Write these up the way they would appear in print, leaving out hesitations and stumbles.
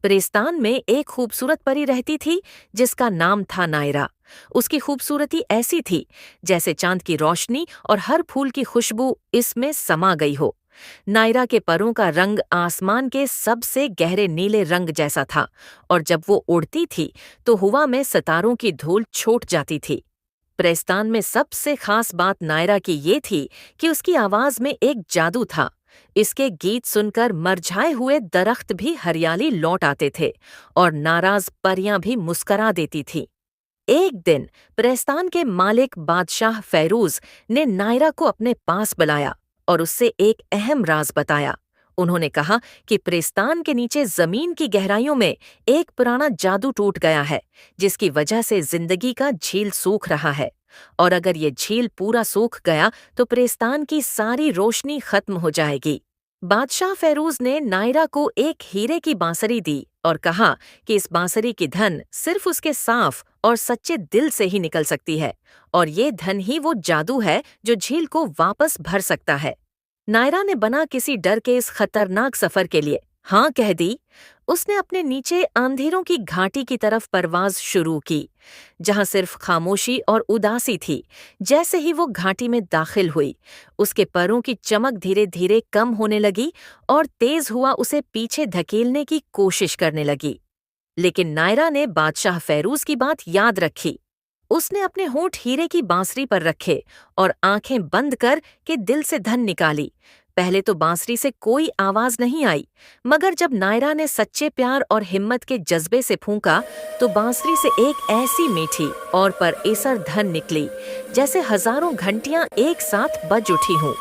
प्रेस्तान में एक खूबसूरत परी रहती थी जिसका नाम था नायरा। उसकी खूबसूरती ऐसी थी जैसे चांद की रोशनी और हर फूल की खुशबू इसमें समा गई हो। नायरा के परों का रंग आसमान के सबसे गहरे नीले रंग जैसा था और जब वो उड़ती थी तो हवा में सितारों की धूल छोट जाती थी। प्रेस्तान में सबसे खास बात नायरा की ये थी कि उसकी आवाज में एक जादू था। इसके गीत सुनकर मरझाए हुए दरख्त भी हरियाली लौट आते थे और नाराज परियां भी मुस्करा देती थीं। एक दिन प्रेस्तान के मालिक बादशाह फैरूज ने नायरा को अपने पास बुलाया और उससे एक अहम राज बताया। उन्होंने कहा कि प्रेस्तान के नीचे जमीन की गहराइयों में एक पुराना जादू टूट गया है, जिसकी वजह से जिंदगी का झील सूख रहा है। और अगर ये झील पूरा सूख गया तो प्रेस्तान की सारी रोशनी खत्म हो जाएगी। बादशाह फैरूज ने नायरा को एक हीरे की बांसुरी दी और कहा कि इस बांसुरी की धन सिर्फ उसके साफ और सच्चे दिल से ही निकल सकती है, और ये धन ही वो जादू है जो झील को वापस भर सकता है। नायरा ने बना किसी डर के इस खतरनाक सफर के लिए हाँ कह दी। उसने अपने नीचे अंधेरों की घाटी की तरफ परवाज शुरू की, जहां सिर्फ खामोशी और उदासी थी। जैसे ही वो घाटी में दाखिल हुई, उसके पैरों की चमक धीरे धीरे कम होने लगी और तेज हुआ उसे पीछे धकेलने की कोशिश करने लगी। लेकिन नायरा ने बादशाह फैरूज की बात याद रखी। उसने अपने होंठ हीरे की बांसुरी पर रखे और आंखें बंद कर के दिल से धन निकाली। पहले तो बांसुरी से कोई आवाज नहीं आई, मगर जब नायरा ने सच्चे प्यार और हिम्मत के जज्बे से फूंका तो बांसुरी से एक ऐसी मीठी और परएसर धन निकली जैसे हजारों घंटियां एक साथ बज उठी हों।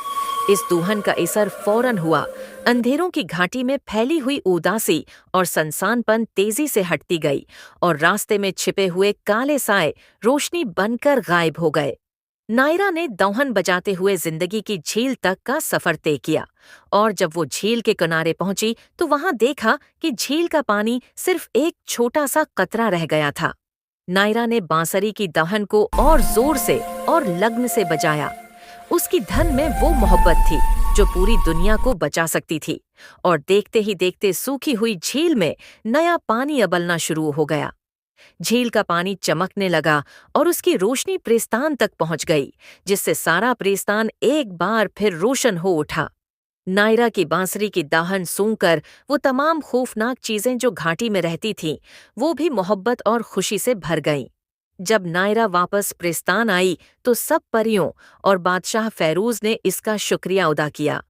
इस दुहन का असर फौरन हुआ। अंधेरों की घाटी में फैली हुई उदासी और सनसानपन तेजी से हटती गई और रास्ते में छिपे हुए काले साए रोशनी बनकर गायब हो गए। नायरा ने दौहन बजाते हुए जिंदगी की झील तक का सफर तय किया, और जब वो झील के किनारे पहुंची तो वहां देखा कि झील का पानी सिर्फ एक छोटा सा कतरा रह गया था। नायरा ने बांसुरी की दहन को और जोर से और लगन से बजाया। उसकी धन में वो मोहब्बत थी जो पूरी दुनिया को बचा सकती थी, और देखते ही देखते सूखी हुई झील में नया पानी उबलना शुरू हो गया। झील का पानी चमकने लगा और उसकी रोशनी प्रेस्तान तक पहुंच गई, जिससे सारा प्रेस्तान एक बार फिर रोशन हो उठा। नायरा की बांसुरी की दाहन सूंघकर वो तमाम खौफनाक चीजें जो घाटी में रहती थीं, वो भी मोहब्बत और खुशी से भर गईं। जब नायरा वापस प्रेस्तान आई तो सब परियों और बादशाह फैरूज ने इसका शुक्रिया अदा किया।